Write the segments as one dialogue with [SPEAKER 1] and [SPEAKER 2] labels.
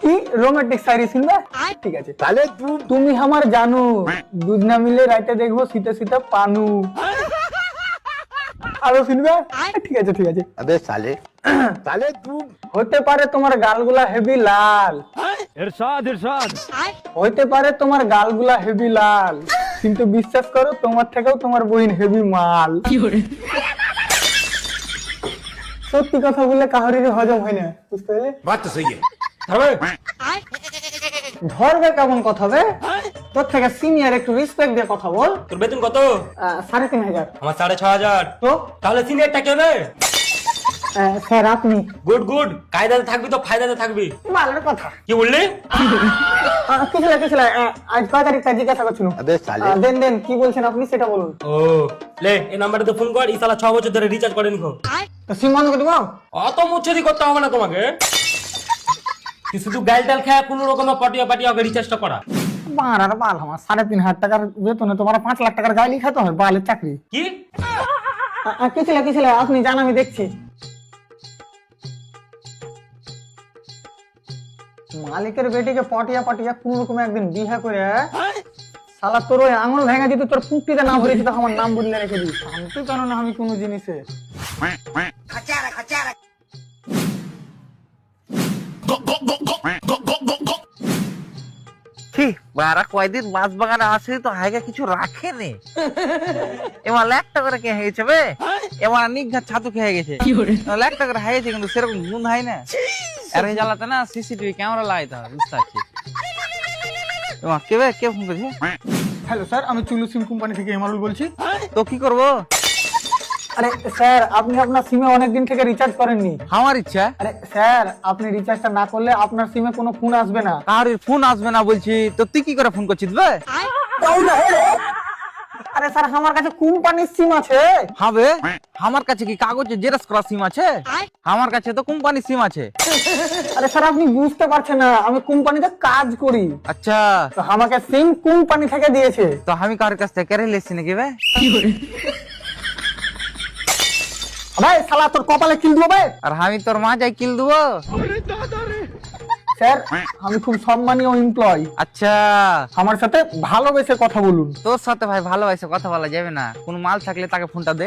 [SPEAKER 1] কি রোমান্টিক শায়রি শুনবে? ঠিক আছে, তাহলে তুমি আমার জানু, দুজনা মিলে রাইতে দেখবো শীতে শীতে পানু। আরো শুনবে? ঠিক আছে ঠিক আছে।
[SPEAKER 2] अबे साले साले तू
[SPEAKER 1] হতে পারে তোমার গালগুলা হেভি লাল,
[SPEAKER 3] इरशाद इरशाद
[SPEAKER 1] হইতে পারে তোমার গালগুলা হেভি লাল, কিন্তু বিশ্বাস করো তোমার থেকেও তোমার বহিন হেভি মাল। সত্যি কথা বললে কাহারির হজম হয় না, বুঝতে পেলে?
[SPEAKER 2] बात तो सही है।
[SPEAKER 1] ধরবে কেমন কথা হবে? তোর থেকে সিনিয়র, একটু রেসপেক্ট দিয়ে কথা বল।
[SPEAKER 4] তোর বেতন কত?
[SPEAKER 1] 3,500।
[SPEAKER 4] আমার 6,500।
[SPEAKER 1] তো
[SPEAKER 4] তাহলে সিনিয়রটা কে হবে?
[SPEAKER 1] স্যার আপনি।
[SPEAKER 4] গুড গুড, কায়দাতে থাকবি তো ফায়দাতে থাকবি।
[SPEAKER 1] ভালো কথা।
[SPEAKER 4] কি বললি?
[SPEAKER 1] কিছু না, আজ কয় তারিখটা জিজ্ঞাসা করছিল।
[SPEAKER 2] अबे साले
[SPEAKER 1] দেন কি বলছেন আপনি সেটা বলুন।
[SPEAKER 4] ও লে, এই নাম্বারে ফোন কর, এই শালা 6 বছর ধরে রিচার্জ করেনি খো।
[SPEAKER 1] তো সিম বন্ধ করে দিব?
[SPEAKER 4] অত মুচ্ছদি করতে হবে না তোমাকে, তুই শুধু গাইল টাল খেয়ে কোনো রকম পাটিয়া পাটিয়া রিচার্জটা করা।
[SPEAKER 1] বাড়ার বাল, আমার 3,500 টাকার বেতনে তোমার 5 লাখ টাকার গাড়ি খাতে হবে, বালের চাকরি।
[SPEAKER 4] কি
[SPEAKER 1] কিছু না, আপনি জান আমি দেখছি। মালিকের বেটিকে পটিয়া পাটিয়া কোন রকমে একদিন বিয়ে করে শালা তোর ওই আঙুল ভেঙে দিতে তোর পুঁকটিতে না ভরে দিতে আমার নাম বললে রেখে দিস। শান্তি জানো না আমি কোনো জিনিসে।
[SPEAKER 5] বারা কয়দিন মাছ বাগানে আসে তো হাইগা কিছু রাখে নে। এবার একটা করে কে হয়েছে বে, এবার নিঘাত ছাতু খেয়ে গেছে। একটা করে হাইছে কিন্তু সেরকম গুণ হয় না। আর এই জ্বালাতে না সিসিটিভি ক্যামেরা লাগাইতে হবে, বুঝতে পারছি। এবার কে ফোন করেছে?
[SPEAKER 1] হ্যালো স্যার, আমি চুলু সিম কোম্পানি থেকে এমারুল বলছি।
[SPEAKER 5] তো কি করবো?
[SPEAKER 1] আরে স্যার, আপনি আপনার সিমে অনেকদিন থেকে রিচার্জ করেননি।
[SPEAKER 5] আমার ইচ্ছা।
[SPEAKER 1] আরে স্যার, আপনি রিচার্জটা না করলে আপনার সিমে কোনো ফোন আসবে না।
[SPEAKER 5] কার ফোন আসবে না বলছি, তো তুই কি করে ফোন করছিস বে?
[SPEAKER 1] আরে স্যার, আমার কাছে কোম্পানির সিম আছে।
[SPEAKER 5] হবে আমার কাছে কি কাগজে জেরক্স করা সিম আছে? আমার কাছে তো কোম্পানির সিম আছে।
[SPEAKER 1] আরে স্যার, আপনি বুঝতে পারছেন না, আমি কোম্পানিতে কাজ করি।
[SPEAKER 5] আচ্ছা,
[SPEAKER 1] তো আমাকে সিম কোম্পানি থেকে দিয়েছে।
[SPEAKER 5] তো আমি কার কাছ থেকে কেড়ে লেছি নাকি বে?
[SPEAKER 1] ভাই শালা তোর কপালে কিল দেবো ভাই।
[SPEAKER 5] আর আমি তোর মা যাই কিল দেবো?
[SPEAKER 1] স্যার, আমি খুব সম্মানীয় এমপ্লয়।
[SPEAKER 5] আচ্ছা,
[SPEAKER 1] আমার সাথে ভালোবেসে কথা বলুন।
[SPEAKER 5] তোর সাথে ভাই ভালোবাসে কথা বলা যাবে না। কোন মাল থাকলে তাকে ফোনটা দে।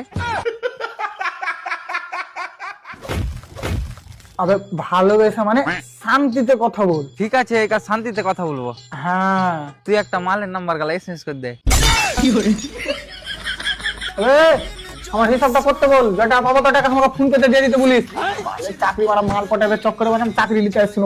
[SPEAKER 1] আবে ভালোবেসে মানে শান্তিতে কথা বল।
[SPEAKER 5] ঠিক আছে, একা শান্তিতে কথা বলবো।
[SPEAKER 1] হ্যাঁ,
[SPEAKER 5] তুই একটা মালের নাম্বার গালা এসএমএস করে দে।
[SPEAKER 1] আমার হিসাবটা করতে বল, যেটা পাবো তো টাকা আমাকে ফোন পেতে দিয়ে দিতে বলিস। চাকরি মারা মাল পটাবে চক্করে চাকরি নিতে আসছিল।